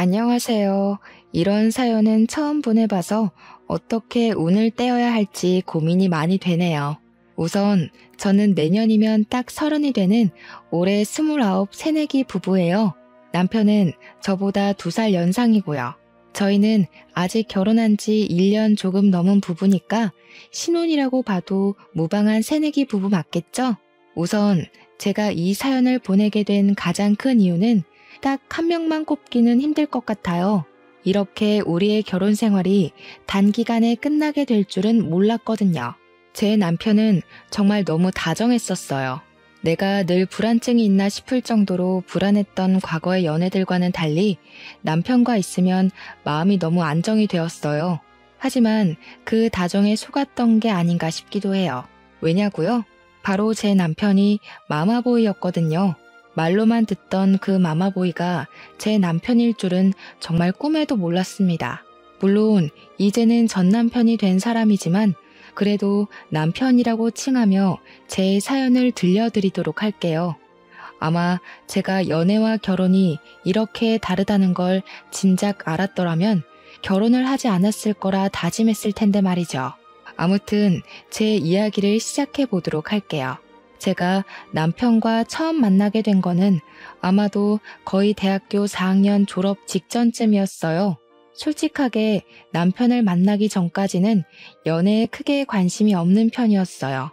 안녕하세요. 이런 사연은 처음 보내봐서 어떻게 운을 떼어야 할지 고민이 많이 되네요. 우선 저는 내년이면 딱 30이 되는 올해 29 새내기 부부예요. 남편은 저보다 2살 연상이고요. 저희는 아직 결혼한 지 1년 조금 넘은 부부니까 신혼이라고 봐도 무방한 새내기 부부 맞겠죠? 우선 제가 이 사연을 보내게 된 가장 큰 이유는 딱 한 명만 꼽기는 힘들 것 같아요. 이렇게 우리의 결혼 생활이 단기간에 끝나게 될 줄은 몰랐거든요. 제 남편은 정말 너무 다정했었어요. 내가 늘 불안증이 있나 싶을 정도로 불안했던 과거의 연애들과는 달리 남편과 있으면 마음이 너무 안정이 되었어요. 하지만 그 다정에 속았던 게 아닌가 싶기도 해요. 왜냐고요? 바로 제 남편이 마마보이였거든요. 말로만 듣던 그 마마보이가 제 남편일 줄은 정말 꿈에도 몰랐습니다. 물론 이제는 전 남편이 된 사람이지만 그래도 남편이라고 칭하며 제 사연을 들려드리도록 할게요. 아마 제가 연애와 결혼이 이렇게 다르다는 걸 진작 알았더라면 결혼을 하지 않았을 거라 다짐했을 텐데 말이죠. 아무튼 제 이야기를 시작해 보도록 할게요. 제가 남편과 처음 만나게 된 거는 아마도 거의 대학교 4학년 졸업 직전쯤이었어요. 솔직하게 남편을 만나기 전까지는 연애에 크게 관심이 없는 편이었어요.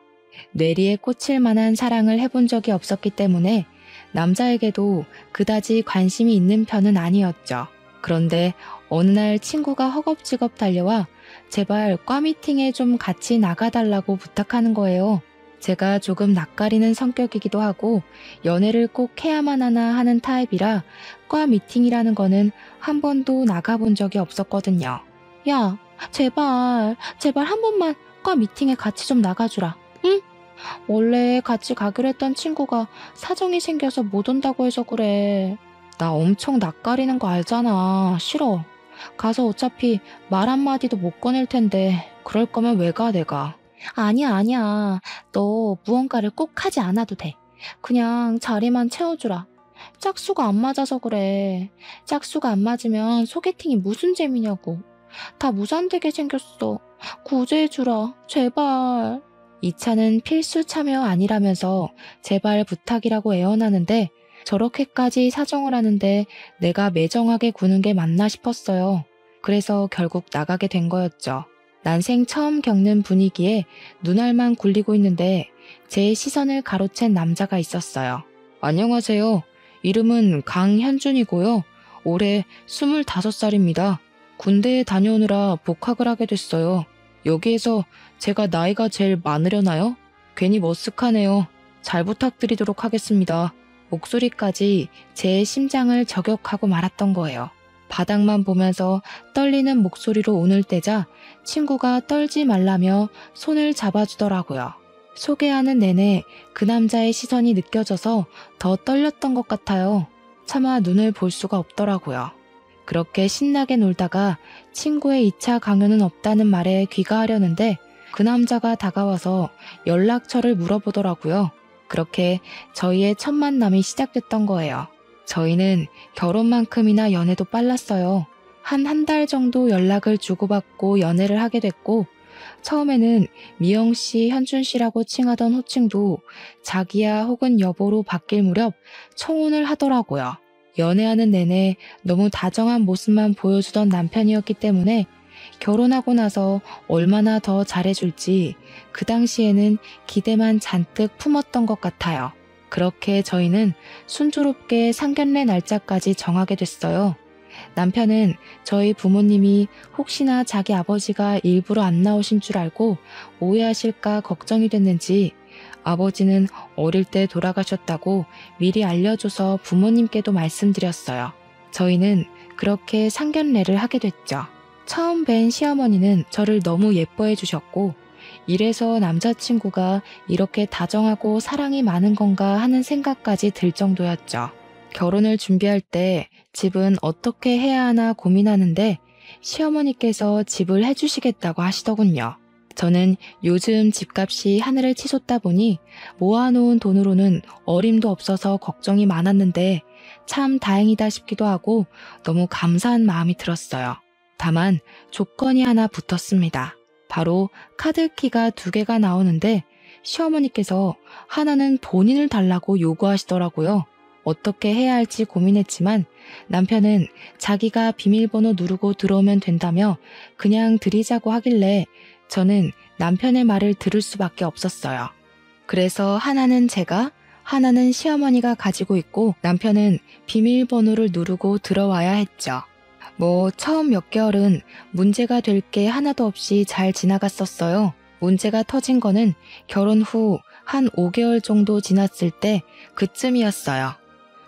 뇌리에 꽂힐 만한 사랑을 해본 적이 없었기 때문에 남자에게도 그다지 관심이 있는 편은 아니었죠. 그런데 어느 날 친구가 허겁지겁 달려와 제발 과 미팅에 좀 같이 나가달라고 부탁하는 거예요. 제가 조금 낯가리는 성격이기도 하고 연애를 꼭 해야만 하나 하는 타입이라 과 미팅이라는 거는 한 번도 나가본 적이 없었거든요. 야, 제발 한 번만 과 미팅에 같이 좀 나가주라. 응? 원래 같이 가기로 했던 친구가 사정이 생겨서 못 온다고 해서 그래. 나 엄청 낯가리는 거 알잖아. 싫어. 가서 어차피 말 한마디도 못 꺼낼 텐데 그럴 거면 왜 가, 내가. 아니야. 너 무언가를 꼭 하지 않아도 돼. 그냥 자리만 채워주라. 짝수가 안 맞아서 그래. 짝수가 안 맞으면 소개팅이 무슨 재미냐고. 다 무산되게 생겼어. 구제해주라. 제발. 이 차는 필수 참여 아니라면서 제발 부탁이라고 애원하는데 저렇게까지 사정을 하는데 내가 매정하게 구는 게 맞나 싶었어요. 그래서 결국 나가게 된 거였죠. 난생 처음 겪는 분위기에 눈알만 굴리고 있는데 제 시선을 가로챈 남자가 있었어요. 안녕하세요. 이름은 강현준이고요. 올해 25살입니다. 군대에 다녀오느라 복학을 하게 됐어요. 여기에서 제가 나이가 제일 많으려나요? 괜히 머쓱하네요. 잘 부탁드리도록 하겠습니다. 목소리까지 제 심장을 저격하고 말았던 거예요. 바닥만 보면서 떨리는 목소리로 운을 떼자 친구가 떨지 말라며 손을 잡아주더라고요. 소개하는 내내 그 남자의 시선이 느껴져서 더 떨렸던 것 같아요. 차마 눈을 볼 수가 없더라고요. 그렇게 신나게 놀다가 친구의 2차 강요는 없다는 말에 귀가하려는데 그 남자가 다가와서 연락처를 물어보더라고요. 그렇게 저희의 첫 만남이 시작됐던 거예요. 저희는 결혼만큼이나 연애도 빨랐어요. 한 달 정도 연락을 주고받고 연애를 하게 됐고 처음에는 미영씨, 현준씨라고 칭하던 호칭도 자기야 혹은 여보로 바뀔 무렵 청혼을 하더라고요. 연애하는 내내 너무 다정한 모습만 보여주던 남편이었기 때문에 결혼하고 나서 얼마나 더 잘해줄지 그 당시에는 기대만 잔뜩 품었던 것 같아요. 그렇게 저희는 순조롭게 상견례 날짜까지 정하게 됐어요. 남편은 저희 부모님이 혹시나 자기 아버지가 일부러 안 나오신 줄 알고 오해하실까 걱정이 됐는지 아버지는 어릴 때 돌아가셨다고 미리 알려줘서 부모님께도 말씀드렸어요. 저희는 그렇게 상견례를 하게 됐죠. 처음 뵌 시어머니는 저를 너무 예뻐해 주셨고 이래서 남자친구가 이렇게 다정하고 사랑이 많은 건가 하는 생각까지 들 정도였죠. 결혼을 준비할 때 집은 어떻게 해야 하나 고민하는데 시어머니께서 집을 해주시겠다고 하시더군요. 저는 요즘 집값이 하늘을 치솟다 보니 모아놓은 돈으로는 어림도 없어서 걱정이 많았는데 참 다행이다 싶기도 하고 너무 감사한 마음이 들었어요. 다만 조건이 하나 붙었습니다. 바로 카드키가 2개가 나오는데 시어머니께서 하나는 본인을 달라고 요구하시더라고요. 어떻게 해야 할지 고민했지만 남편은 자기가 비밀번호 누르고 들어오면 된다며 그냥 드리자고 하길래 저는 남편의 말을 들을 수밖에 없었어요. 그래서 하나는 제가, 하나는 시어머니가 가지고 있고 남편은 비밀번호를 누르고 들어와야 했죠. 처음 몇 개월은 문제가 될 게 하나도 없이 잘 지나갔었어요. 문제가 터진 거는 결혼 후 한 5개월 정도 지났을 때 그쯤이었어요.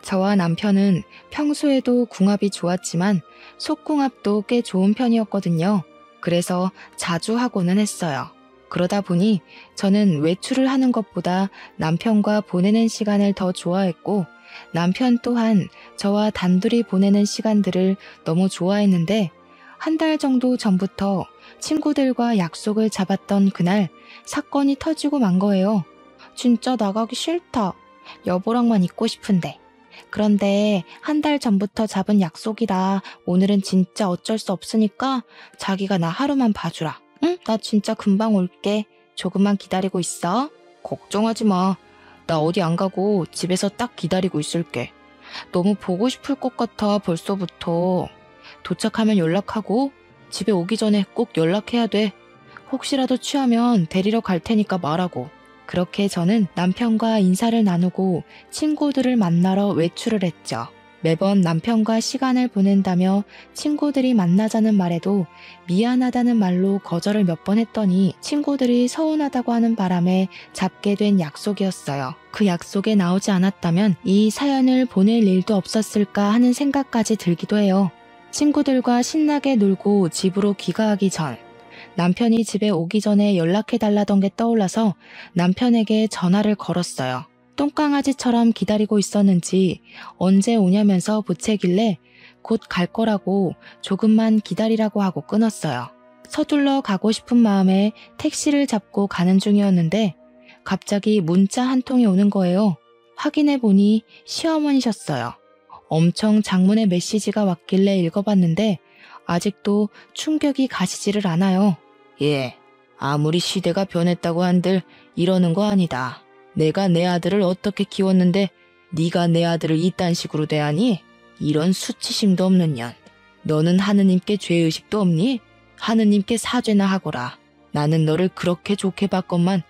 저와 남편은 평소에도 궁합이 좋았지만 속궁합도 꽤 좋은 편이었거든요. 그래서 자주 하고는 했어요. 그러다 보니 저는 외출을 하는 것보다 남편과 보내는 시간을 더 좋아했고 남편 또한 저와 단둘이 보내는 시간들을 너무 좋아했는데 한 달 정도 전부터 친구들과 약속을 잡았던 그날 사건이 터지고 만 거예요. 진짜 나가기 싫다. 여보랑만 있고 싶은데. 그런데 한 달 전부터 잡은 약속이라 오늘은 진짜 어쩔 수 없으니까 자기가 나 하루만 봐주라. 응? 나 진짜 금방 올게. 조금만 기다리고 있어. 걱정하지 마. 나 어디 안 가고 집에서 딱 기다리고 있을게. 너무 보고 싶을 것 같아 벌써부터. 도착하면 연락하고 집에 오기 전에 꼭 연락해야 돼. 혹시라도 취하면 데리러 갈 테니까 말하고. 그렇게 저는 남편과 인사를 나누고 친구들을 만나러 외출을 했죠. 매번 남편과 시간을 보낸다며 친구들이 만나자는 말에도 미안하다는 말로 거절을 몇 번 했더니 친구들이 서운하다고 하는 바람에 잡게 된 약속이었어요. 그 약속에 나오지 않았다면 이 사연을 보낼 일도 없었을까 하는 생각까지 들기도 해요. 친구들과 신나게 놀고 집으로 귀가하기 전 남편이 집에 오기 전에 연락해달라던 게 떠올라서 남편에게 전화를 걸었어요. 똥강아지처럼 기다리고 있었는지 언제 오냐면서 보채길래 곧 갈 거라고 조금만 기다리라고 하고 끊었어요. 서둘러 가고 싶은 마음에 택시를 잡고 가는 중이었는데 갑자기 문자 한 통이 오는 거예요. 확인해보니 시어머니셨어요. 엄청 장문의 메시지가 왔길래 읽어봤는데 아직도 충격이 가시지를 않아요. 예, 아무리 시대가 변했다고 한들 이러는 거 아니다. 내가 내 아들을 어떻게 키웠는데 네가 내 아들을 이딴 식으로 대하니? 이런 수치심도 없는 년. 너는 하느님께 죄의식도 없니? 하느님께 사죄나 하거라. 나는 너를 그렇게 좋게 봤건만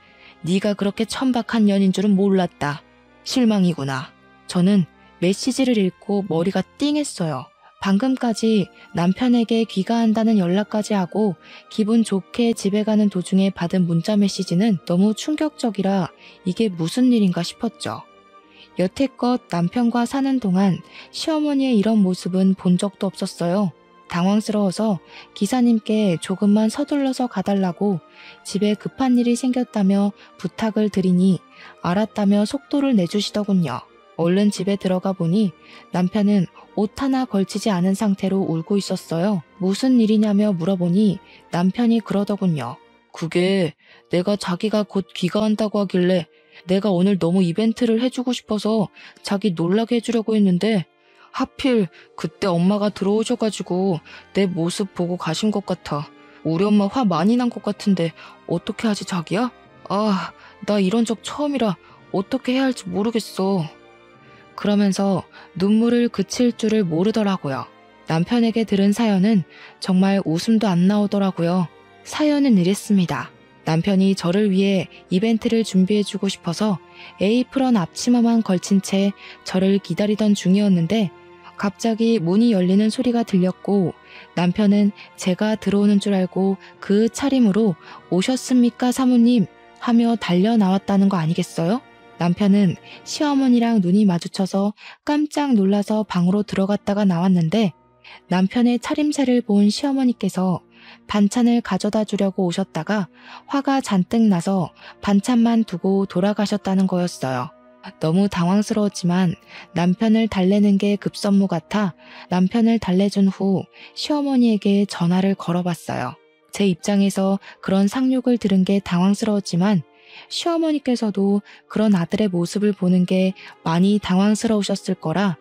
네가 그렇게 천박한 년인 줄은 몰랐다. 실망이구나. 저는 메시지를 읽고 머리가 띵했어요. 방금까지 남편에게 귀가한다는 연락까지 하고 기분 좋게 집에 가는 도중에 받은 문자 메시지는 너무 충격적이라 이게 무슨 일인가 싶었죠. 여태껏 남편과 사는 동안 시어머니의 이런 모습은 본 적도 없었어요. 당황스러워서 기사님께 조금만 서둘러서 가달라고 집에 급한 일이 생겼다며 부탁을 드리니 알았다며 속도를 내주시더군요. 얼른 집에 들어가 보니 남편은 옷 하나 걸치지 않은 상태로 울고 있었어요. 무슨 일이냐며 물어보니 남편이 그러더군요. 그게 내가 자기가 곧 귀가한다고 하길래 내가 오늘 너무 이벤트를 해주고 싶어서 자기 놀라게 해주려고 했는데 하필 그때 엄마가 들어오셔가지고 내 모습 보고 가신 것 같아. 우리 엄마 화 많이 난 것 같은데 어떻게 하지 자기야? 아, 나 이런 적 처음이라 어떻게 해야 할지 모르겠어. 그러면서 눈물을 그칠 줄을 모르더라고요. 남편에게 들은 사연은 정말 웃음도 안 나오더라고요. 사연은 이랬습니다. 남편이 저를 위해 이벤트를 준비해주고 싶어서 에이프런 앞치마만 걸친 채 저를 기다리던 중이었는데 갑자기 문이 열리는 소리가 들렸고 남편은 제가 들어오는 줄 알고 그 차림으로 오셨습니까 사모님 하며 달려 나왔다는 거 아니겠어요? 남편은 시어머니랑 눈이 마주쳐서 깜짝 놀라서 방으로 들어갔다가 나왔는데 남편의 차림새를 본 시어머니께서 반찬을 가져다 주려고 오셨다가 화가 잔뜩 나서 반찬만 두고 돌아가셨다는 거였어요. 너무 당황스러웠지만 남편을 달래는 게 급선무 같아 남편을 달래준 후 시어머니에게 전화를 걸어봤어요. 제 입장에서 그런 상욕을 들은 게 당황스러웠지만 시어머니께서도 그런 아들의 모습을 보는 게 많이 당황스러우셨을 거라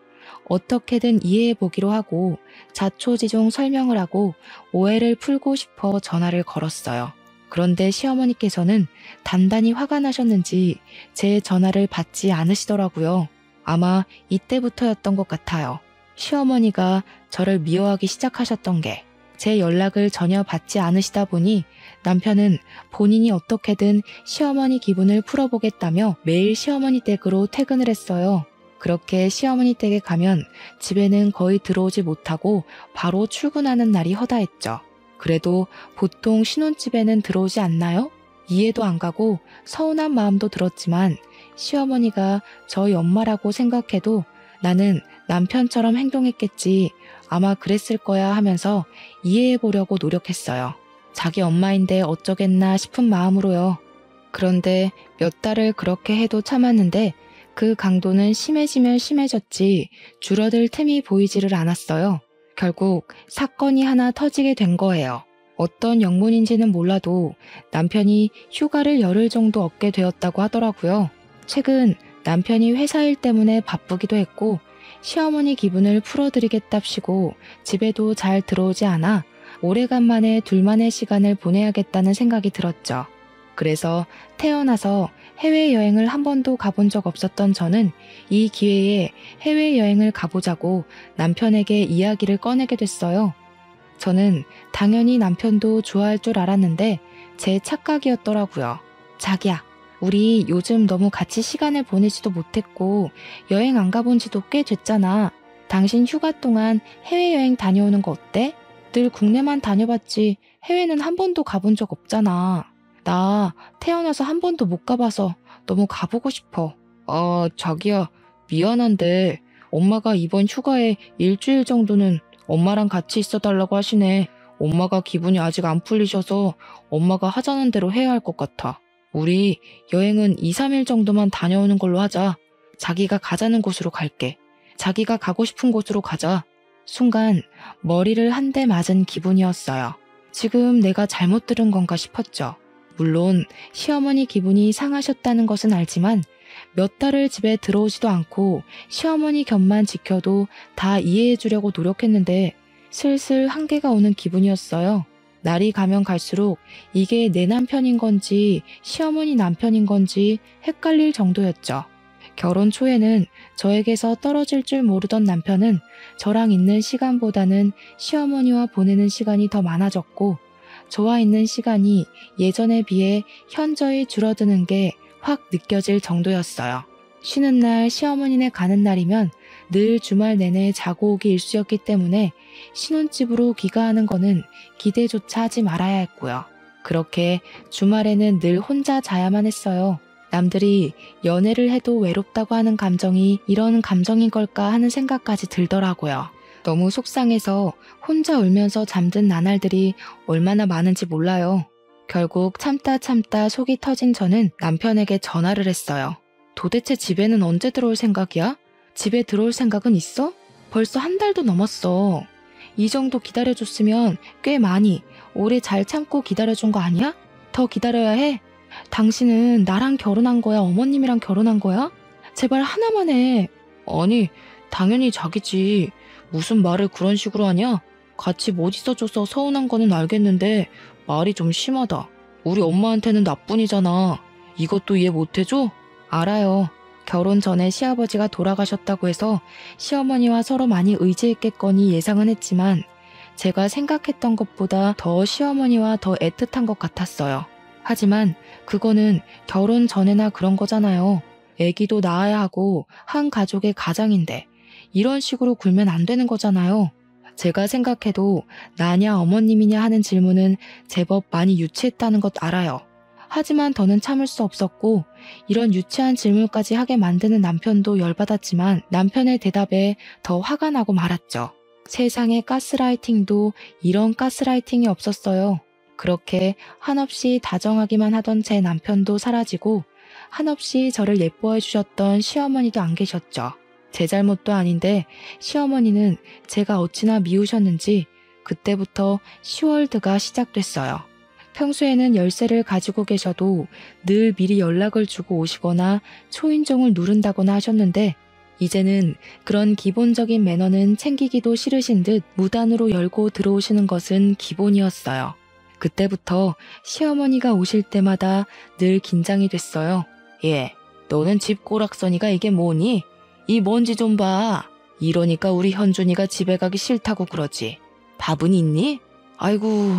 어떻게든 이해해 보기로 하고 자초지종 설명을 하고 오해를 풀고 싶어 전화를 걸었어요. 그런데 시어머니께서는 단단히 화가 나셨는지 제 전화를 받지 않으시더라고요. 아마 이때부터였던 것 같아요. 시어머니가 저를 미워하기 시작하셨던 게, 제 연락을 전혀 받지 않으시다 보니 남편은 본인이 어떻게든 시어머니 기분을 풀어보겠다며 매일 시어머니 댁으로 퇴근을 했어요. 그렇게 시어머니 댁에 가면 집에는 거의 들어오지 못하고 바로 출근하는 날이 허다했죠. 그래도 보통 신혼집에는 들어오지 않나요? 이해도 안 가고 서운한 마음도 들었지만 시어머니가 저희 엄마라고 생각해도 나는 남편처럼 행동했겠지, 아마 그랬을 거야 하면서 이해해 보려고 노력했어요. 자기 엄마인데 어쩌겠나 싶은 마음으로요. 그런데 몇 달을 그렇게 해도 참았는데 그 강도는 심해지면 심해졌지 줄어들 틈이 보이지를 않았어요. 결국 사건이 하나 터지게 된 거예요. 어떤 영문인지는 몰라도 남편이 휴가를 열흘 정도 얻게 되었다고 하더라고요. 최근 남편이 회사 일 때문에 바쁘기도 했고 시어머니 기분을 풀어드리겠답시고 집에도 잘 들어오지 않아 오래간만에 둘만의 시간을 보내야겠다는 생각이 들었죠. 그래서 태어나서 해외여행을 한 번도 가본 적 없었던 저는 이 기회에 해외여행을 가보자고 남편에게 이야기를 꺼내게 됐어요. 저는 당연히 남편도 좋아할 줄 알았는데 제 착각이었더라고요. 자기야, 우리 요즘 너무 같이 시간을 보내지도 못했고 여행 안 가본 지도 꽤 됐잖아. 당신 휴가 동안 해외여행 다녀오는 거 어때? 늘 국내만 다녀봤지 해외는 한 번도 가본 적 없잖아. 나 태어나서 한 번도 못 가봐서 너무 가보고 싶어. 자기야, 미안한데 엄마가 이번 휴가에 일주일 정도는 엄마랑 같이 있어달라고 하시네. 엄마가 기분이 아직 안 풀리셔서 엄마가 하자는 대로 해야 할 것 같아. 우리 여행은 2, 3일 정도만 다녀오는 걸로 하자. 자기가 가자는 곳으로 갈게. 자기가 가고 싶은 곳으로 가자. 순간 머리를 한 대 맞은 기분이었어요. 지금 내가 잘못 들은 건가 싶었죠. 물론 시어머니 기분이 상하셨다는 것은 알지만 몇 달을 집에 들어오지도 않고 시어머니 곁만 지켜도 다 이해해 주려고 노력했는데 슬슬 한계가 오는 기분이었어요. 날이 가면 갈수록 이게 내 남편인 건지 시어머니 남편인 건지 헷갈릴 정도였죠. 결혼 초에는 저에게서 떨어질 줄 모르던 남편은 저랑 있는 시간보다는 시어머니와 보내는 시간이 더 많아졌고 저와 있는 시간이 예전에 비해 현저히 줄어드는 게 확 느껴질 정도였어요. 쉬는 날 시어머니네 가는 날이면 늘 주말 내내 자고 오기 일쑤였기 때문에 신혼집으로 귀가하는 거는 기대조차 하지 말아야 했고요. 그렇게 주말에는 늘 혼자 자야만 했어요. 남들이 연애를 해도 외롭다고 하는 감정이 이런 감정인 걸까 하는 생각까지 들더라고요. 너무 속상해서 혼자 울면서 잠든 나날들이 얼마나 많은지 몰라요. 결국 참다 속이 터진 저는 남편에게 전화를 했어요. 도대체 집에는 언제 들어올 생각이야? 집에 들어올 생각은 있어? 벌써 한 달도 넘었어. 이 정도 기다려줬으면 꽤 많이 오래 잘 참고 기다려준 거 아니야? 더 기다려야 해. 당신은 나랑 결혼한 거야? 어머님이랑 결혼한 거야? 제발 하나만 해. 아니, 당연히 자기지. 무슨 말을 그런 식으로 하냐? 같이 못 있어줘서 서운한 거는 알겠는데 말이 좀 심하다. 우리 엄마한테는 나뿐이잖아. 이것도 이해 못해줘? 알아요. 결혼 전에 시아버지가 돌아가셨다고 해서 시어머니와 서로 많이 의지했겠거니 예상은 했지만 제가 생각했던 것보다 더 시어머니와 더 애틋한 것 같았어요. 하지만 그거는 결혼 전에나 그런 거잖아요. 애기도 낳아야 하고 한 가족의 가장인데 이런 식으로 굴면 안 되는 거잖아요. 제가 생각해도 나냐 어머님이냐 하는 질문은 제법 많이 유치했다는 것 알아요. 하지만 더는 참을 수 없었고 이런 유치한 질문까지 하게 만드는 남편도 열받았지만 남편의 대답에 더 화가 나고 말았죠. 세상에 가스라이팅도 이런 가스라이팅이 없었어요. 그렇게 한없이 다정하기만 하던 제 남편도 사라지고 한없이 저를 예뻐해 주셨던 시어머니도 안 계셨죠. 제 잘못도 아닌데 시어머니는 제가 어찌나 미우셨는지 그때부터 시월드가 시작됐어요. 평소에는 열쇠를 가지고 계셔도 늘 미리 연락을 주고 오시거나 초인종을 누른다거나 하셨는데 이제는 그런 기본적인 매너는 챙기기도 싫으신 듯 무단으로 열고 들어오시는 것은 기본이었어요. 그때부터 시어머니가 오실 때마다 늘 긴장이 됐어요. 예, 너는 집 꼬락서니가 이게 뭐니? 이 먼지 좀 봐. 이러니까 우리 현준이가 집에 가기 싫다고 그러지. 밥은 있니? 아이고,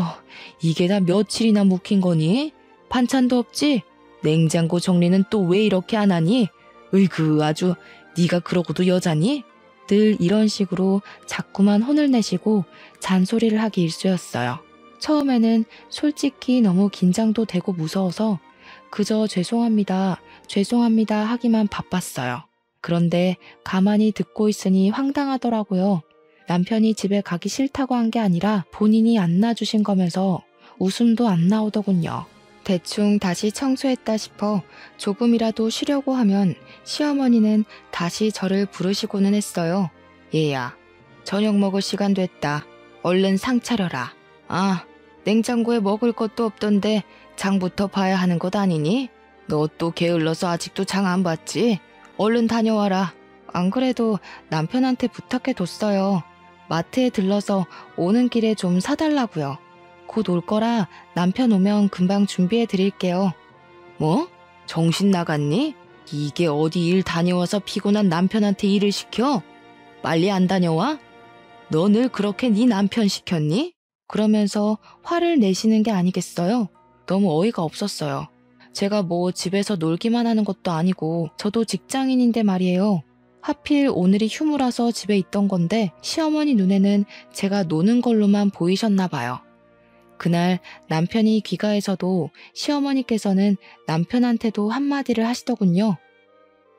이게 다 며칠이나 묵힌 거니? 반찬도 없지? 냉장고 정리는 또 왜 이렇게 안 하니? 으이그, 아주 네가 그러고도 여자니? 늘 이런 식으로 자꾸만 혼을 내시고 잔소리를 하기 일쑤였어요. 처음에는 솔직히 너무 긴장도 되고 무서워서 그저 죄송합니다, 죄송합니다 하기만 바빴어요. 그런데 가만히 듣고 있으니 황당하더라고요. 남편이 집에 가기 싫다고 한 게 아니라 본인이 안 놔주신 거면서 웃음도 안 나오더군요. 대충 다시 청소했다 싶어 조금이라도 쉬려고 하면 시어머니는 다시 저를 부르시고는 했어요. 얘야, 저녁 먹을 시간 됐다. 얼른 상 차려라. 아, 냉장고에 먹을 것도 없던데 장부터 봐야 하는 것 아니니? 너 또 게을러서 아직도 장 안 봤지? 얼른 다녀와라. 안 그래도 남편한테 부탁해뒀어요. 마트에 들러서 오는 길에 좀 사달라고요. 곧 올 거라 남편 오면 금방 준비해 드릴게요. 뭐? 정신 나갔니? 이게 어디 일 다녀와서 피곤한 남편한테 일을 시켜? 빨리 안 다녀와? 너 늘 그렇게 네 남편 시켰니? 그러면서 화를 내시는 게 아니겠어요? 너무 어이가 없었어요. 제가 뭐 집에서 놀기만 하는 것도 아니고 저도 직장인인데 말이에요. 하필 오늘이 휴무라서 집에 있던 건데 시어머니 눈에는 제가 노는 걸로만 보이셨나 봐요. 그날 남편이 귀가해서도 시어머니께서는 남편한테도 한마디를 하시더군요.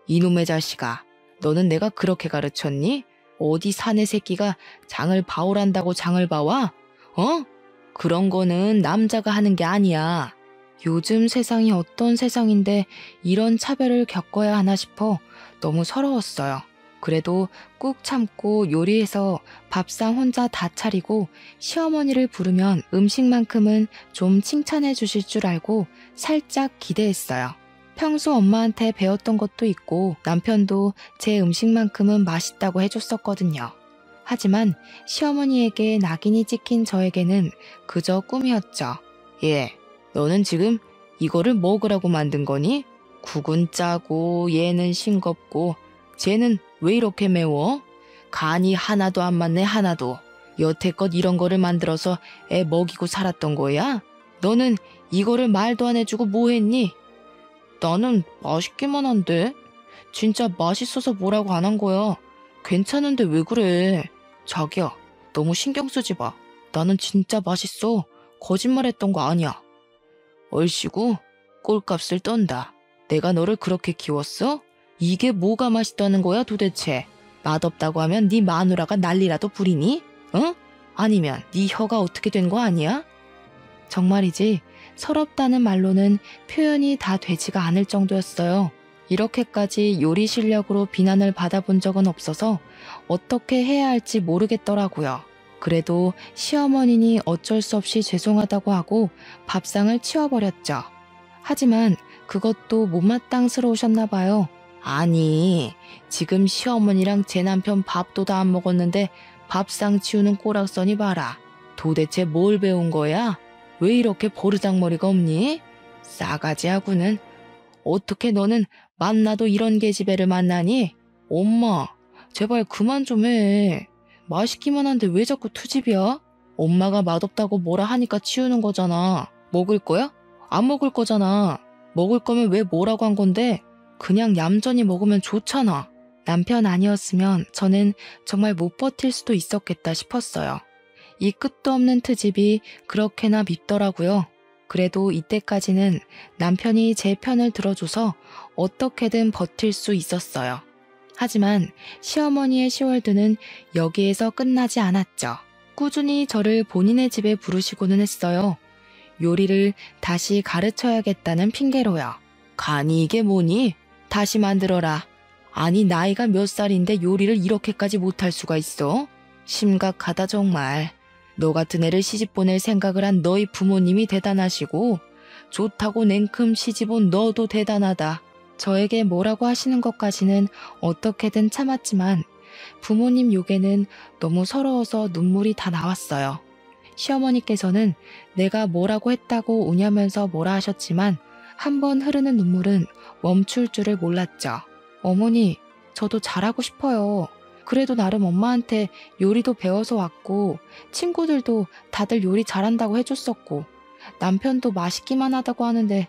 이놈의 자식아, 너는 내가 그렇게 가르쳤니? 어디 사내 새끼가 장을 봐오란다고 장을 봐와? 어? 그런 거는 남자가 하는 게 아니야. 요즘 세상이 어떤 세상인데 이런 차별을 겪어야 하나 싶어 너무 서러웠어요. 그래도 꾹 참고 요리해서 밥상 혼자 다 차리고 시어머니를 부르면 음식만큼은 좀 칭찬해 주실 줄 알고 살짝 기대했어요. 평소 엄마한테 배웠던 것도 있고 남편도 제 음식만큼은 맛있다고 해줬었거든요. 하지만 시어머니에게 낙인이 찍힌 저에게는 그저 꿈이었죠. 예, 너는 지금 이거를 먹으라고 만든 거니? 국은 짜고 얘는 싱겁고 쟤는 왜 이렇게 매워? 간이 하나도 안 맞네 하나도. 여태껏 이런 거를 만들어서 애 먹이고 살았던 거야? 너는 이거를 말도 안 해주고 뭐 했니? 나는 맛있기만 한데. 진짜 맛있어서 뭐라고 안 한 거야. 괜찮은데 왜 그래? 자기야, 너무 신경 쓰지 마. 나는 진짜 맛있어. 거짓말했던 거 아니야. 얼씨구 꼴값을 떤다. 내가 너를 그렇게 키웠어? 이게 뭐가 맛있다는 거야 도대체? 맛없다고 하면 네 마누라가 난리라도 부리니? 어? 아니면 네 혀가 어떻게 된 거 아니야? 정말이지 서럽다는 말로는 표현이 다 되지가 않을 정도였어요. 이렇게까지 요리 실력으로 비난을 받아본 적은 없어서 어떻게 해야 할지 모르겠더라고요. 그래도 시어머니니 어쩔 수 없이 죄송하다고 하고 밥상을 치워버렸죠. 하지만 그것도 못마땅스러우셨나 봐요. 아니, 지금 시어머니랑 제 남편 밥도 다 안 먹었는데 밥상 치우는 꼬락서니 봐라. 도대체 뭘 배운 거야? 왜 이렇게 버르장머리가 없니? 싸가지하고는. 어떻게 너는 만나도 이런 계집애를 만나니? 엄마, 제발 그만 좀 해. 맛있기만 한데 왜 자꾸 투집이야? 엄마가 맛없다고 뭐라 하니까 치우는 거잖아. 먹을 거야? 안 먹을 거잖아. 먹을 거면 왜 뭐라고 한 건데? 그냥 얌전히 먹으면 좋잖아. 남편 아니었으면 저는 정말 못 버틸 수도 있었겠다 싶었어요. 이 끝도 없는 트집이 그렇게나 밉더라고요. 그래도 이때까지는 남편이 제 편을 들어줘서 어떻게든 버틸 수 있었어요. 하지만 시어머니의 시월드는 여기에서 끝나지 않았죠. 꾸준히 저를 본인의 집에 부르시고는 했어요. 요리를 다시 가르쳐야겠다는 핑계로요. 간이 이게 뭐니? 다시 만들어라. 아니 나이가 몇 살인데 요리를 이렇게까지 못할 수가 있어? 심각하다 정말. 너 같은 애를 시집 보낼 생각을 한 너희 부모님이 대단하시고 좋다고 냉큼 시집 온 너도 대단하다. 저에게 뭐라고 하시는 것까지는 어떻게든 참았지만 부모님 욕에는 너무 서러워서 눈물이 다 나왔어요. 시어머니께서는 내가 뭐라고 했다고 우냐면서 뭐라 하셨지만 한 번 흐르는 눈물은 멈출 줄을 몰랐죠. 어머니, 저도 잘하고 싶어요. 그래도 나름 엄마한테 요리도 배워서 왔고 친구들도 다들 요리 잘한다고 해줬었고 남편도 맛있기만 하다고 하는데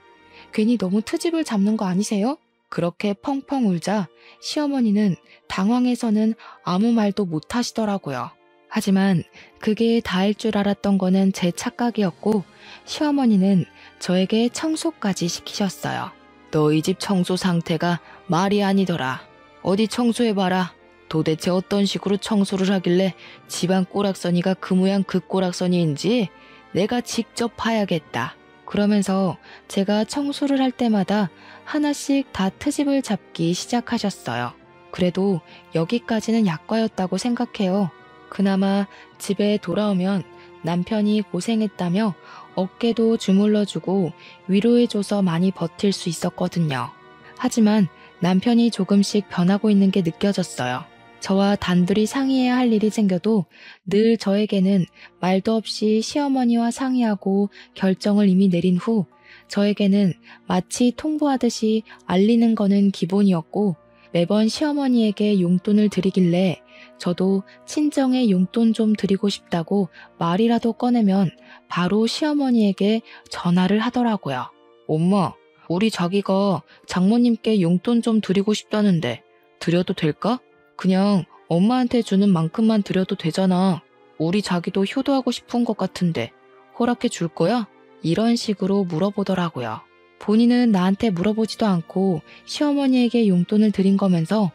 괜히 너무 트집을 잡는 거 아니세요? 그렇게 펑펑 울자 시어머니는 당황해서는 아무 말도 못 하시더라고요. 하지만 그게 다일 줄 알았던 거는 제 착각이었고 시어머니는 저에게 청소까지 시키셨어요. 너희 집 청소 상태가 말이 아니더라. 어디 청소해봐라. 도대체 어떤 식으로 청소를 하길래 집안 꼬락서니가 그 모양 그 꼬락서니인지 내가 직접 봐야겠다. 그러면서 제가 청소를 할 때마다 하나씩 다 트집을 잡기 시작하셨어요. 그래도 여기까지는 약과였다고 생각해요. 그나마 집에 돌아오면 남편이 고생했다며 어깨도 주물러주고 위로해줘서 많이 버틸 수 있었거든요. 하지만 남편이 조금씩 변하고 있는 게 느껴졌어요. 저와 단둘이 상의해야 할 일이 생겨도 늘 저에게는 말도 없이 시어머니와 상의하고 결정을 이미 내린 후 저에게는 마치 통보하듯이 알리는 거는 기본이었고 매번 시어머니에게 용돈을 드리길래 저도 친정에 용돈 좀 드리고 싶다고 말이라도 꺼내면 바로 시어머니에게 전화를 하더라고요. 엄마, 우리 자기가 장모님께 용돈 좀 드리고 싶다는데 드려도 될까? 그냥 엄마한테 주는 만큼만 드려도 되잖아. 우리 자기도 효도하고 싶은 것 같은데 허락해 줄 거야? 이런 식으로 물어보더라고요. 본인은 나한테 물어보지도 않고 시어머니에게 용돈을 드린 거면서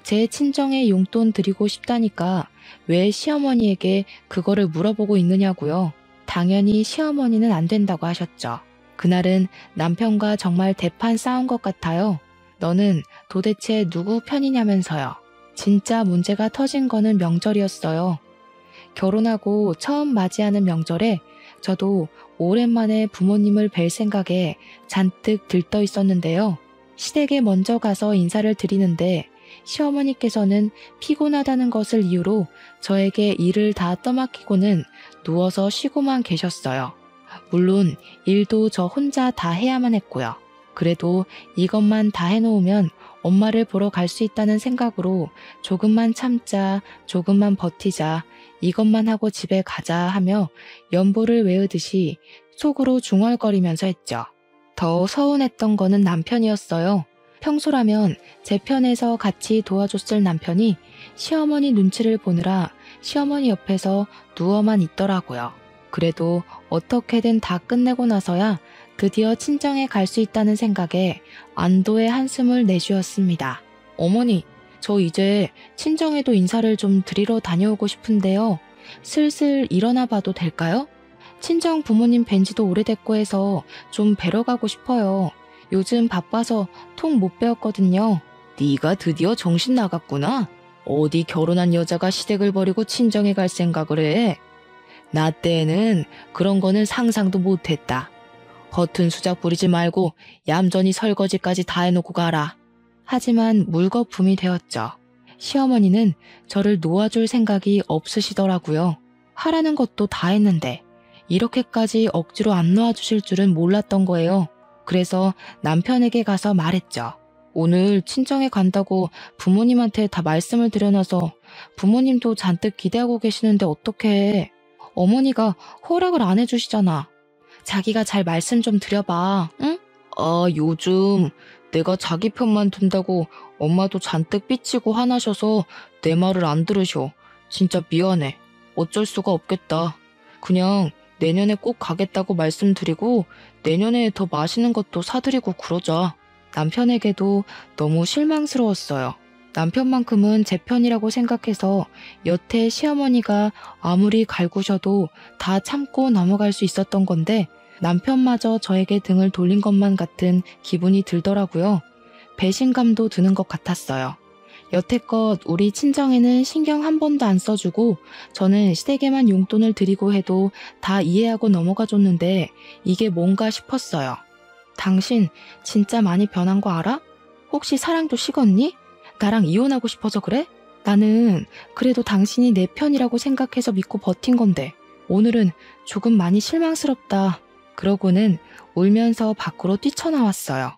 제 친정에 용돈 드리고 싶다니까 왜 시어머니에게 그거를 물어보고 있느냐고요. 당연히 시어머니는 안 된다고 하셨죠. 그날은 남편과 정말 대판 싸운 것 같아요. 너는 도대체 누구 편이냐면서요. 진짜 문제가 터진 거는 명절이었어요. 결혼하고 처음 맞이하는 명절에 저도 오랜만에 부모님을 뵐 생각에 잔뜩 들떠 있었는데요. 시댁에 먼저 가서 인사를 드리는데 시어머니께서는 피곤하다는 것을 이유로 저에게 일을 다 떠맡기고는 누워서 쉬고만 계셨어요. 물론 일도 저 혼자 다 해야만 했고요. 그래도 이것만 다 해놓으면 엄마를 보러 갈 수 있다는 생각으로 조금만 참자, 조금만 버티자, 이것만 하고 집에 가자 하며 연보를 외우듯이 속으로 중얼거리면서 했죠. 더 서운했던 거는 남편이었어요. 평소라면 제 편에서 같이 도와줬을 남편이 시어머니 눈치를 보느라 시어머니 옆에서 누워만 있더라고요. 그래도 어떻게든 다 끝내고 나서야 드디어 친정에 갈 수 있다는 생각에 안도의 한숨을 내쉬었습니다. 어머니, 저 이제 친정에도 인사를 좀 드리러 다녀오고 싶은데요. 슬슬 일어나 봐도 될까요? 친정 부모님 뵌 지도 오래됐고 해서 좀 뵈러 가고 싶어요. 요즘 바빠서 통 못 배웠거든요. 네가 드디어 정신 나갔구나. 어디 결혼한 여자가 시댁을 버리고 친정에 갈 생각을 해. 나 때에는 그런 거는 상상도 못했다. 허튼 수작 부리지 말고 얌전히 설거지까지 다 해놓고 가라. 하지만 물거품이 되었죠. 시어머니는 저를 놓아줄 생각이 없으시더라고요. 하라는 것도 다 했는데 이렇게까지 억지로 안 놓아주실 줄은 몰랐던 거예요. 그래서 남편에게 가서 말했죠. 오늘 친정에 간다고 부모님한테 다 말씀을 드려놔서 부모님도 잔뜩 기대하고 계시는데 어떡해. 어머니가 허락을 안 해주시잖아. 자기가 잘 말씀 좀 드려봐, 응? 아, 요즘 내가 자기 편만 든다고 엄마도 잔뜩 삐치고 화나셔서 내 말을 안 들으셔. 진짜 미안해. 어쩔 수가 없겠다. 그냥 내년에 꼭 가겠다고 말씀드리고 내년에 더 맛있는 것도 사드리고 그러자. 남편에게도 너무 실망스러웠어요. 남편만큼은 제 편이라고 생각해서 여태 시어머니가 아무리 갈구셔도 다 참고 넘어갈 수 있었던 건데 남편마저 저에게 등을 돌린 것만 같은 기분이 들더라고요. 배신감도 드는 것 같았어요. 여태껏 우리 친정에는 신경 한 번도 안 써주고 저는 시댁에만 용돈을 드리고 해도 다 이해하고 넘어가 줬는데 이게 뭔가 싶었어요. 당신 진짜 많이 변한 거 알아? 혹시 사랑도 식었니? 나랑 이혼하고 싶어서 그래? 나는 그래도 당신이 내 편이라고 생각해서 믿고 버틴 건데 오늘은 조금 많이 실망스럽다. 그러고는 울면서 밖으로 뛰쳐나왔어요.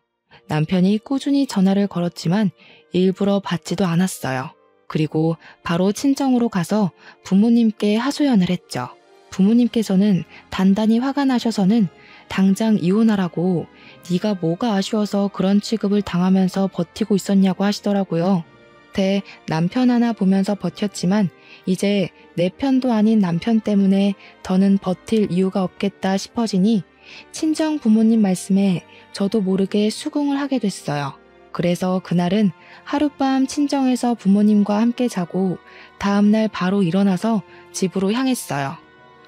남편이 꾸준히 전화를 걸었지만 일부러 받지도 않았어요. 그리고 바로 친정으로 가서 부모님께 하소연을 했죠. 부모님께서는 단단히 화가 나셔서는 당장 이혼하라고 네가 뭐가 아쉬워서 그런 취급을 당하면서 버티고 있었냐고 하시더라고요. 남편 하나 보면서 버텼지만 이제 내 편도 아닌 남편 때문에 더는 버틸 이유가 없겠다 싶어지니 친정 부모님 말씀에 저도 모르게 수긍을 하게 됐어요. 그래서 그날은 하룻밤 친정에서 부모님과 함께 자고 다음날 바로 일어나서 집으로 향했어요.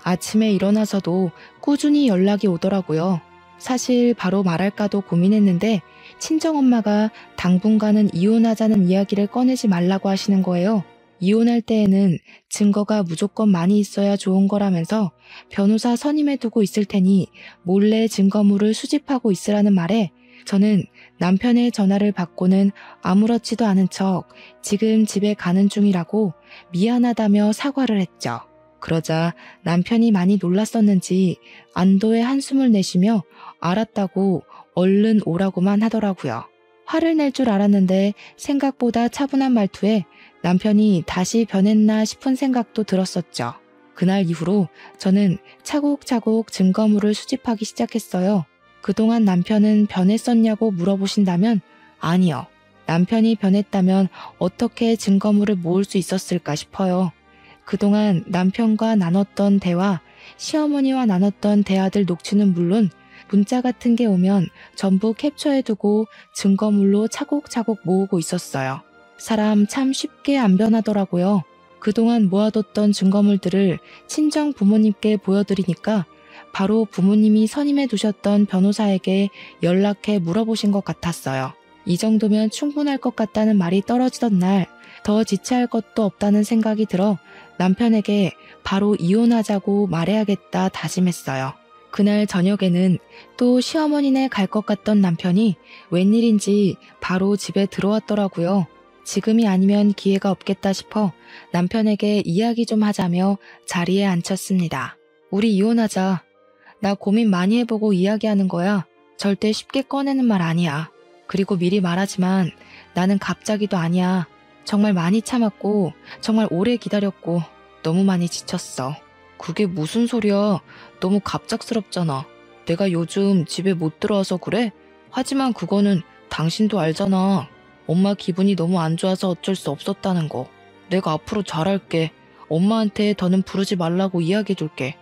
아침에 일어나서도 꾸준히 연락이 오더라고요. 사실 바로 말할까도 고민했는데 친정엄마가 당분간은 이혼하자는 이야기를 꺼내지 말라고 하시는 거예요. 이혼할 때에는 증거가 무조건 많이 있어야 좋은 거라면서 변호사 선임해 두고 있을 테니 몰래 증거물을 수집하고 있으라는 말에 저는 남편의 전화를 받고는 아무렇지도 않은 척 지금 집에 가는 중이라고 미안하다며 사과를 했죠. 그러자 남편이 많이 놀랐었는지 안도의 한숨을 내쉬며 알았다고 얼른 오라고만 하더라고요. 화를 낼 줄 알았는데 생각보다 차분한 말투에 남편이 다시 변했나 싶은 생각도 들었었죠. 그날 이후로 저는 차곡차곡 증거물을 수집하기 시작했어요. 그동안 남편은 변했었냐고 물어보신다면 아니요. 남편이 변했다면 어떻게 증거물을 모을 수 있었을까 싶어요. 그동안 남편과 나눴던 대화, 시어머니와 나눴던 대화들 녹취는 물론 문자 같은 게 오면 전부 캡처해두고 증거물로 차곡차곡 모으고 있었어요. 사람 참 쉽게 안 변하더라고요. 그동안 모아뒀던 증거물들을 친정 부모님께 보여드리니까 바로 부모님이 선임해 두셨던 변호사에게 연락해 물어보신 것 같았어요. 이 정도면 충분할 것 같다는 말이 떨어지던 날 더 지체할 것도 없다는 생각이 들어 남편에게 바로 이혼하자고 말해야겠다 다짐했어요. 그날 저녁에는 또 시어머니네 갈 것 같던 남편이 웬일인지 바로 집에 들어왔더라고요. 지금이 아니면 기회가 없겠다 싶어 남편에게 이야기 좀 하자며 자리에 앉혔습니다. 우리 이혼하자. 나 고민 많이 해보고 이야기하는 거야. 절대 쉽게 꺼내는 말 아니야. 그리고 미리 말하지만 나는 갑자기도 아니야. 정말 많이 참았고 정말 오래 기다렸고 너무 많이 지쳤어. 그게 무슨 소리야. 너무 갑작스럽잖아. 내가 요즘 집에 못 들어와서 그래? 하지만 그거는 당신도 알잖아. 엄마 기분이 너무 안 좋아서 어쩔 수 없었다는 거. 내가 앞으로 잘할게. 엄마한테 더는 부르지 말라고 이야기해줄게.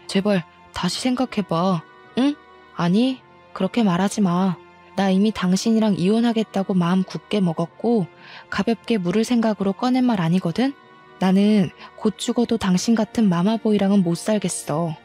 제발 다시 생각해봐. 응? 아니, 그렇게 말하지 마. 나 이미 당신이랑 이혼하겠다고 마음 굳게 먹었고 가볍게 물을 생각으로 꺼낸 말 아니거든? 나는 곧 죽어도 당신 같은 마마보이랑은 못 살겠어.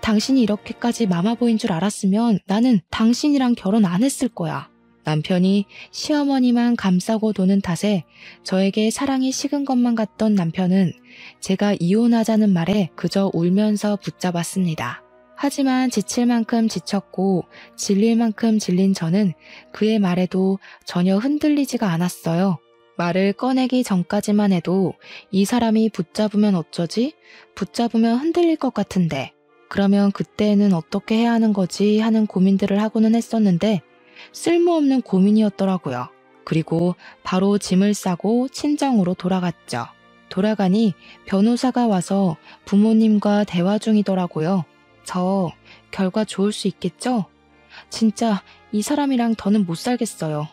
당신이 이렇게까지 마마보이인 줄 알았으면 나는 당신이랑 결혼 안 했을 거야. 남편이 시어머니만 감싸고 도는 탓에 저에게 사랑이 식은 것만 같던 남편은 제가 이혼하자는 말에 그저 울면서 붙잡았습니다. 하지만 지칠 만큼 지쳤고 질릴 만큼 질린 저는 그의 말에도 전혀 흔들리지가 않았어요. 말을 꺼내기 전까지만 해도 이 사람이 붙잡으면 어쩌지? 붙잡으면 흔들릴 것 같은데 그러면 그때는 어떻게 해야 하는 거지 하는 고민들을 하고는 했었는데 쓸모없는 고민이었더라고요. 그리고 바로 짐을 싸고 친정으로 돌아갔죠. 돌아가니 변호사가 와서 부모님과 대화 중이더라고요. 저 결과 좋을 수 있겠죠? 진짜 이 사람이랑 더는 못 살겠어요.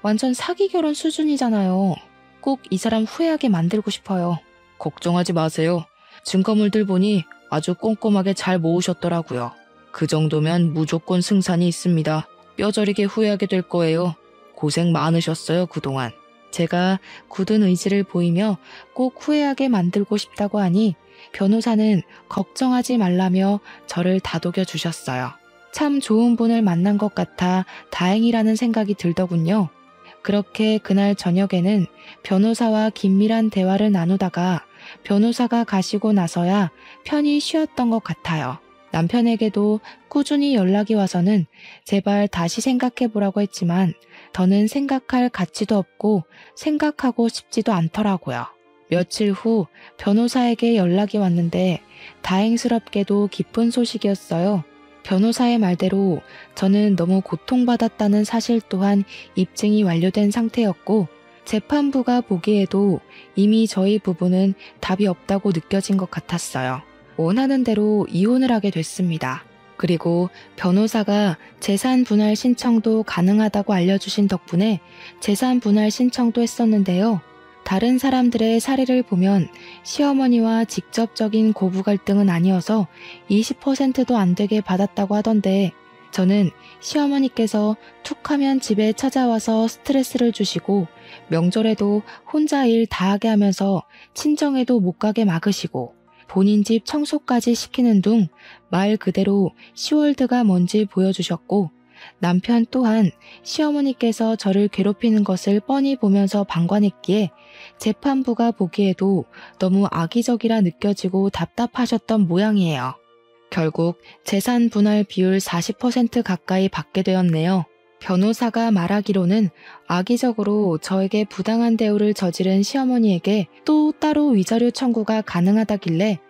완전 사기 결혼 수준이잖아요. 꼭 이 사람 후회하게 만들고 싶어요. 걱정하지 마세요. 증거물들 보니 아주 꼼꼼하게 잘 모으셨더라고요. 그 정도면 무조건 승산이 있습니다. 뼈저리게 후회하게 될 거예요. 고생 많으셨어요, 그동안. 제가 굳은 의지를 보이며 꼭 후회하게 만들고 싶다고 하니 변호사는 걱정하지 말라며 저를 다독여 주셨어요. 참 좋은 분을 만난 것 같아 다행이라는 생각이 들더군요. 그렇게 그날 저녁에는 변호사와 긴밀한 대화를 나누다가 변호사가 가시고 나서야 편히 쉬었던 것 같아요. 남편에게도 꾸준히 연락이 와서는 제발 다시 생각해보라고 했지만 더는 생각할 가치도 없고 생각하고 싶지도 않더라고요. 며칠 후 변호사에게 연락이 왔는데 다행스럽게도 기쁜 소식이었어요. 변호사의 말대로 저는 너무 고통받았다는 사실 또한 입증이 완료된 상태였고 재판부가 보기에도 이미 저희 부부는 답이 없다고 느껴진 것 같았어요. 원하는 대로 이혼을 하게 됐습니다. 그리고 변호사가 재산 분할 신청도 가능하다고 알려주신 덕분에 재산 분할 신청도 했었는데요. 다른 사람들의 사례를 보면 시어머니와 직접적인 고부 갈등은 아니어서 20%도 안 되게 받았다고 하던데 저는 시어머니께서 툭하면 집에 찾아와서 스트레스를 주시고 명절에도 혼자 일 다 하게 하면서 친정에도 못 가게 막으시고 본인 집 청소까지 시키는 둥 말 그대로 시월드가 뭔지 보여주셨고 남편 또한 시어머니께서 저를 괴롭히는 것을 뻔히 보면서 방관했기에 재판부가 보기에도 너무 악의적이라 느껴지고 답답하셨던 모양이에요. 결국 재산 분할 비율 40% 가까이 받게 되었네요. 변호사가 말하기로는 악의적으로 저에게 부당한 대우를 저지른 시어머니에게 또 따로 위자료 청구가 가능하다길래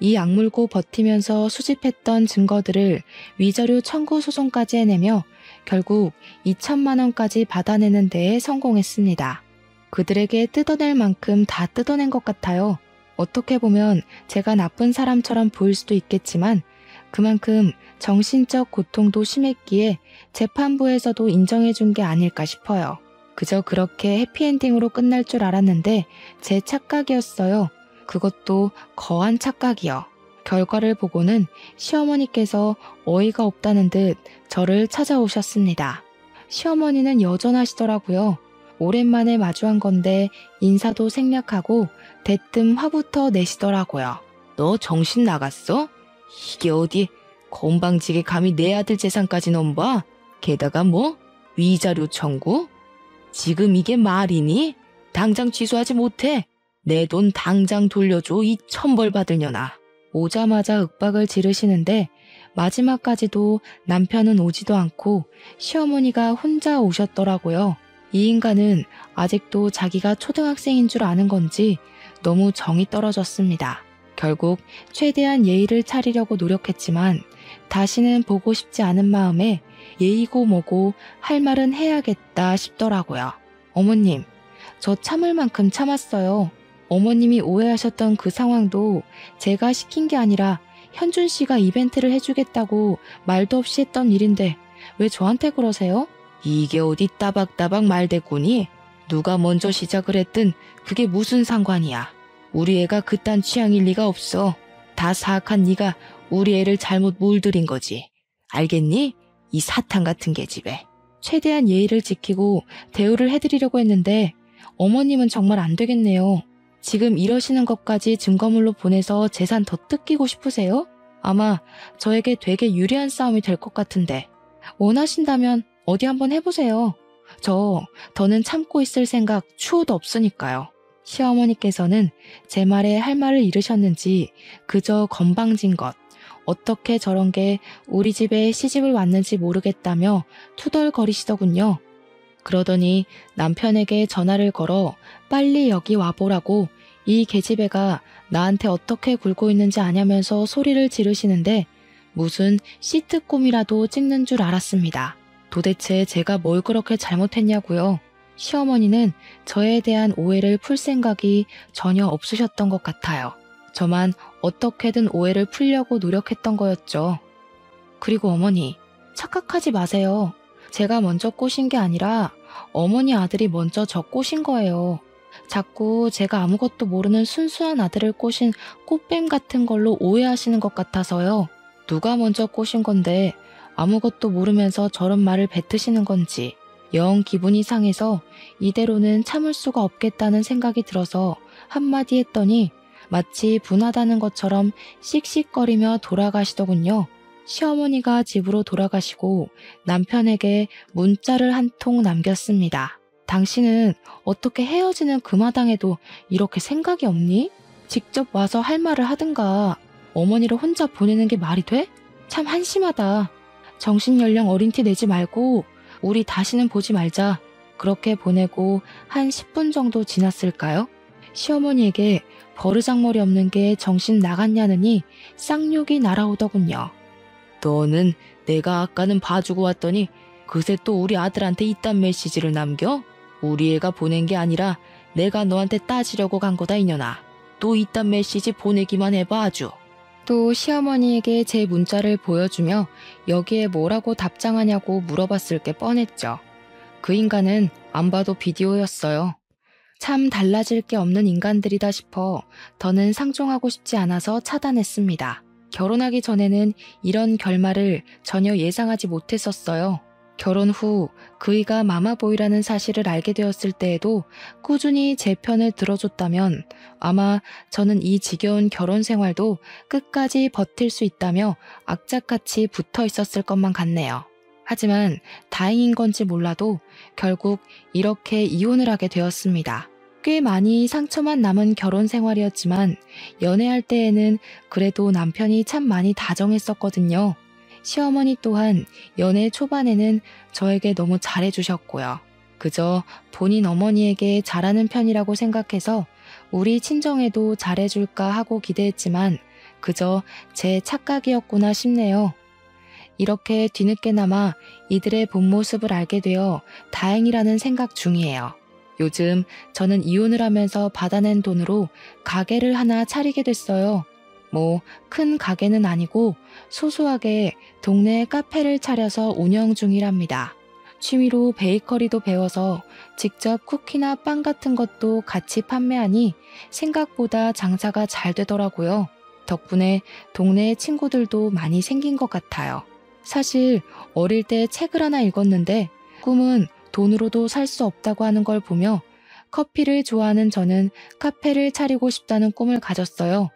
이 악물고 버티면서 수집했던 증거들을 위자료 청구 소송까지 해내며 결국 2천만 원까지 받아내는 데에 성공했습니다. 그들에게 뜯어낼 만큼 다 뜯어낸 것 같아요. 어떻게 보면 제가 나쁜 사람처럼 보일 수도 있겠지만 그만큼 정신적 고통도 심했기에 재판부에서도 인정해준 게 아닐까 싶어요. 그저 그렇게 해피엔딩으로 끝날 줄 알았는데 제 착각이었어요. 그것도 거한 착각이요. 결과를 보고는 시어머니께서 어이가 없다는 듯 저를 찾아오셨습니다. 시어머니는 여전하시더라고요. 오랜만에 마주한 건데 인사도 생략하고 대뜸 화부터 내시더라고요. 너 정신 나갔어? 이게 어디 건방지게 감히 내 아들 재산까지 넘봐? 게다가 뭐? 위자료 청구? 지금 이게 말이니? 당장 취소하지 못해. 내 돈 당장 돌려줘 이 천벌 받을 년아. 오자마자 윽박을 지르시는데 마지막까지도 남편은 오지도 않고 시어머니가 혼자 오셨더라고요. 이 인간은 아직도 자기가 초등학생인 줄 아는 건지 너무 정이 떨어졌습니다. 결국 최대한 예의를 차리려고 노력했지만 다시는 보고 싶지 않은 마음에 예의고 뭐고 할 말은 해야겠다 싶더라고요. 어머님, 저 참을 만큼 참았어요. 어머님이 오해하셨던 그 상황도 제가 시킨 게 아니라 현준 씨가 이벤트를 해주겠다고 말도 없이 했던 일인데 왜 저한테 그러세요? 이게 어디 따박따박 말대꾸니? 누가 먼저 시작을 했든 그게 무슨 상관이야. 우리 애가 그딴 취향일 리가 없어. 다 사악한 네가 우리 애를 잘못 물들인 거지. 알겠니? 이 사탄 같은 계집애. 최대한 예의를 지키고 대우를 해드리려고 했는데 어머님은 정말 안 되겠네요. 지금 이러시는 것까지 증거물로 보내서 재산 더 뜯기고 싶으세요? 아마 저에게 되게 유리한 싸움이 될 것 같은데 원하신다면 어디 한번 해보세요. 더는 참고 있을 생각 추호도 없으니까요. 시어머니께서는 제 말에 할 말을 잃으셨는지 그저 건방진 것, 어떻게 저런 게 우리 집에 시집을 왔는지 모르겠다며 투덜거리시더군요. 그러더니 남편에게 전화를 걸어 빨리 여기 와보라고 이 계집애가 나한테 어떻게 굴고 있는지 아냐면서 소리를 지르시는데 무슨 시트콤이라도 찍는 줄 알았습니다. 도대체 제가 뭘 그렇게 잘못했냐고요. 시어머니는 저에 대한 오해를 풀 생각이 전혀 없으셨던 것 같아요. 저만 어떻게든 오해를 풀려고 노력했던 거였죠. 그리고 어머니, 착각하지 마세요. 제가 먼저 꼬신 게 아니라 어머니 아들이 먼저 저 꼬신 거예요. 자꾸 제가 아무것도 모르는 순수한 아들을 꼬신 꽃뱀 같은 걸로 오해하시는 것 같아서요. 누가 먼저 꼬신 건데 아무것도 모르면서 저런 말을 뱉으시는 건지 영 기분이 상해서 이대로는 참을 수가 없겠다는 생각이 들어서 한마디 했더니 마치 분하다는 것처럼 씩씩거리며 돌아가시더군요. 시어머니가 집으로 돌아가시고 남편에게 문자를 한 통 남겼습니다. 당신은 어떻게 헤어지는 그 마당에도 이렇게 생각이 없니? 직접 와서 할 말을 하든가. 어머니를 혼자 보내는 게 말이 돼? 참 한심하다. 정신연령 어린 티 내지 말고 우리 다시는 보지 말자. 그렇게 보내고 한 10분 정도 지났을까요? 시어머니에게 버르장머리 없는 게 정신 나갔냐느니 쌍욕이 날아오더군요. 너는 내가 아까는 봐주고 왔더니 그새 또 우리 아들한테 이딴 메시지를 남겨? 우리 애가 보낸 게 아니라 내가 너한테 따지려고 간 거다 이년아. 또 이딴 메시지 보내기만 해봐 아주. 또 시어머니에게 제 문자를 보여주며 여기에 뭐라고 답장하냐고 물어봤을 게 뻔했죠. 그 인간은 안 봐도 비디오였어요. 참 달라질 게 없는 인간들이다 싶어 더는 상종하고 싶지 않아서 차단했습니다. 결혼하기 전에는 이런 결말을 전혀 예상하지 못했었어요. 결혼 후 그이가 마마보이라는 사실을 알게 되었을 때에도 꾸준히 제 편을 들어줬다면 아마 저는 이 지겨운 결혼 생활도 끝까지 버틸 수 있다며 악착같이 붙어 있었을 것만 같네요. 하지만 다행인 건지 몰라도 결국 이렇게 이혼을 하게 되었습니다. 꽤 많이 상처만 남은 결혼 생활이었지만 연애할 때에는 그래도 남편이 참 많이 다정했었거든요. 시어머니 또한 연애 초반에는 저에게 너무 잘해주셨고요. 그저 본인 어머니에게 잘하는 편이라고 생각해서 우리 친정에도 잘해줄까 하고 기대했지만 그저 제 착각이었구나 싶네요. 이렇게 뒤늦게나마 이들의 본 모습을 알게 되어 다행이라는 생각 중이에요. 요즘 저는 이혼을 하면서 받아낸 돈으로 가게를 하나 차리게 됐어요. 뭐 큰 가게는 아니고 소소하게 동네에 카페를 차려서 운영 중이랍니다. 취미로 베이커리도 배워서 직접 쿠키나 빵 같은 것도 같이 판매하니 생각보다 장사가 잘 되더라고요. 덕분에 동네 친구들도 많이 생긴 것 같아요. 사실 어릴 때 책을 하나 읽었는데 꿈은 돈으로도 살 수 없다고 하는 걸 보며 커피를 좋아하는 저는 카페를 차리고 싶다는 꿈을 가졌어요.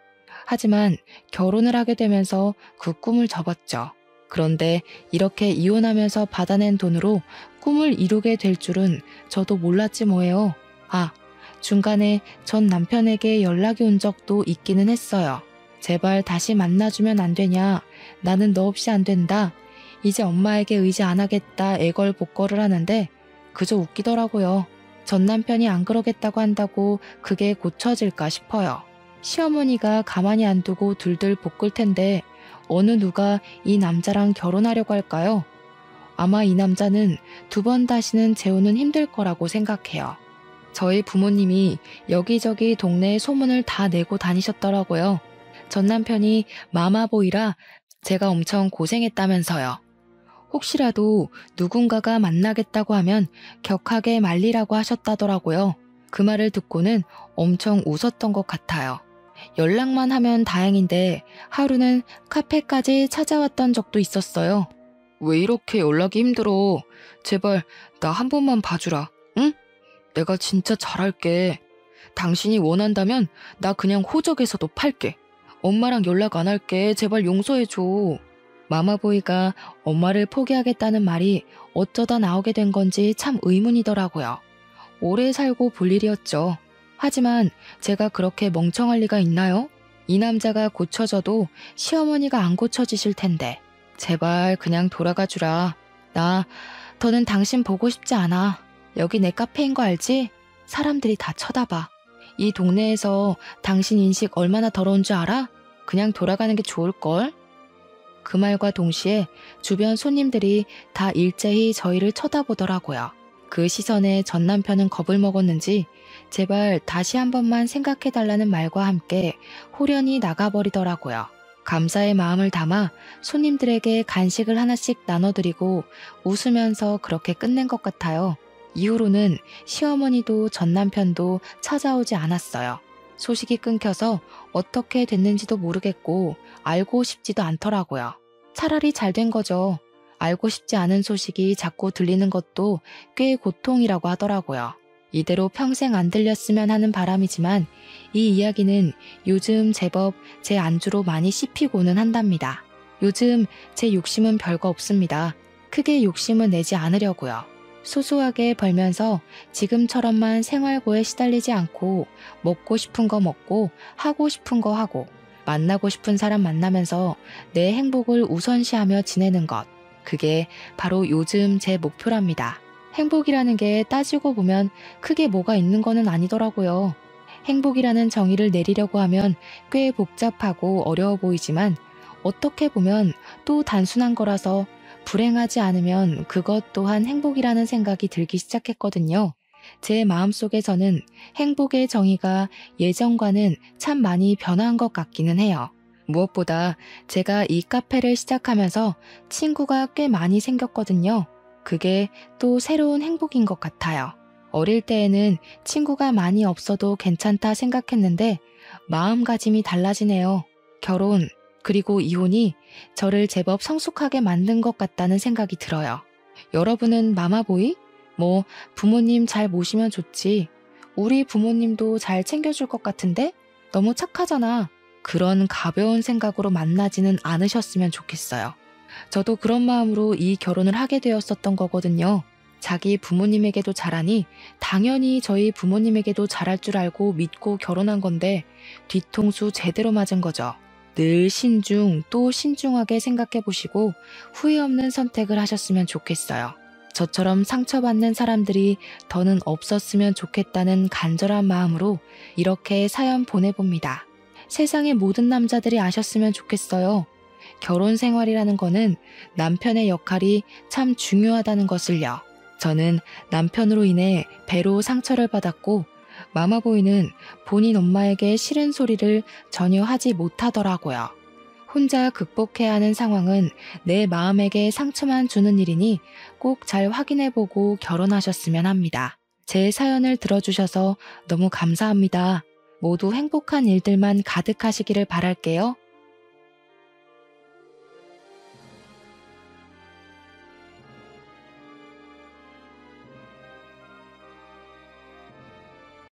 하지만 결혼을 하게 되면서 그 꿈을 접었죠. 그런데 이렇게 이혼하면서 받아낸 돈으로 꿈을 이루게 될 줄은 저도 몰랐지 뭐예요. 아, 중간에 전 남편에게 연락이 온 적도 있기는 했어요. 제발 다시 만나주면 안 되냐. 나는 너 없이 안 된다. 이제 엄마에게 의지 안 하겠다 애걸복걸을 하는데 그저 웃기더라고요. 전 남편이 안 그러겠다고 한다고 그게 고쳐질까 싶어요. 시어머니가 가만히 안 두고 둘둘 볶을 텐데 어느 누가 이 남자랑 결혼하려고 할까요? 아마 이 남자는 2번 다시는 재우는 힘들 거라고 생각해요. 저희 부모님이 여기저기 동네에 소문을 다 내고 다니셨더라고요. 전 남편이 마마보이라 제가 엄청 고생했다면서요. 혹시라도 누군가가 만나겠다고 하면 격하게 말리라고 하셨다더라고요. 그 말을 듣고는 엄청 웃었던 것 같아요. 연락만 하면 다행인데 하루는 카페까지 찾아왔던 적도 있었어요. 왜 이렇게 연락이 힘들어? 제발 나 한 번만 봐주라. 응? 내가 진짜 잘할게. 당신이 원한다면 나 그냥 호적에서도 팔게. 엄마랑 연락 안 할게. 제발 용서해줘. 마마보이가 엄마를 포기하겠다는 말이 어쩌다 나오게 된 건지 참 의문이더라고요. 오래 살고 볼 일이었죠. 하지만 제가 그렇게 멍청할 리가 있나요? 이 남자가 고쳐져도 시어머니가 안 고쳐지실 텐데. 제발 그냥 돌아가 주라. 나 더는 당신 보고 싶지 않아. 여기 내 카페인 거 알지? 사람들이 다 쳐다봐. 이 동네에서 당신 인식 얼마나 더러운 줄 알아? 그냥 돌아가는 게 좋을걸? 그 말과 동시에 주변 손님들이 다 일제히 저희를 쳐다보더라고요. 그 시선에 전 남편은 겁을 먹었는지 제발 다시 한 번만 생각해달라는 말과 함께 홀연히 나가버리더라고요. 감사의 마음을 담아 손님들에게 간식을 하나씩 나눠드리고 웃으면서 그렇게 끝낸 것 같아요. 이후로는 시어머니도 전 남편도 찾아오지 않았어요. 소식이 끊겨서 어떻게 됐는지도 모르겠고 알고 싶지도 않더라고요. 차라리 잘 된 거죠. 알고 싶지 않은 소식이 자꾸 들리는 것도 꽤 고통이라고 하더라고요. 이대로 평생 안 들렸으면 하는 바람이지만 이 이야기는 요즘 제법 제 안주로 많이 씹히고는 한답니다. 요즘 제 욕심은 별거 없습니다. 크게 욕심은 내지 않으려고요. 소소하게 벌면서 지금처럼만 생활고에 시달리지 않고 먹고 싶은 거 먹고 하고 싶은 거 하고 만나고 싶은 사람 만나면서 내 행복을 우선시하며 지내는 것. 그게 바로 요즘 제 목표랍니다. 행복이라는 게 따지고 보면 크게 뭐가 있는 거는 아니더라고요. 행복이라는 정의를 내리려고 하면 꽤 복잡하고 어려워 보이지만 어떻게 보면 또 단순한 거라서 불행하지 않으면 그것 또한 행복이라는 생각이 들기 시작했거든요. 제 마음속에서는 행복의 정의가 예전과는 참 많이 변한 것 같기는 해요. 무엇보다 제가 이 카페를 시작하면서 친구가 꽤 많이 생겼거든요. 그게 또 새로운 행복인 것 같아요. 어릴 때에는 친구가 많이 없어도 괜찮다 생각했는데 마음가짐이 달라지네요. 결혼, 그리고 이혼이 저를 제법 성숙하게 만든 것 같다는 생각이 들어요. 여러분은 마마보이? 부모님 잘 모시면 좋지. 우리 부모님도 잘 챙겨줄 것 같은데? 너무 착하잖아. 그런 가벼운 생각으로 만나지는 않으셨으면 좋겠어요. 저도 그런 마음으로 이 결혼을 하게 되었었던 거거든요. 자기 부모님에게도 잘하니 당연히 저희 부모님에게도 잘할 줄 알고 믿고 결혼한 건데 뒤통수 제대로 맞은 거죠. 늘 신중 또 신중하게 생각해 보시고 후회 없는 선택을 하셨으면 좋겠어요. 저처럼 상처받는 사람들이 더는 없었으면 좋겠다는 간절한 마음으로 이렇게 사연 보내봅니다. 세상의 모든 남자들이 아셨으면 좋겠어요. 결혼 생활이라는 거는 남편의 역할이 참 중요하다는 것을요. 저는 남편으로 인해 배로 상처를 받았고 마마보이는 본인 엄마에게 싫은 소리를 전혀 하지 못하더라고요. 혼자 극복해야 하는 상황은 내 마음에게 상처만 주는 일이니 꼭 잘 확인해보고 결혼하셨으면 합니다. 제 사연을 들어주셔서 너무 감사합니다. 모두 행복한 일들만 가득하시기를 바랄게요.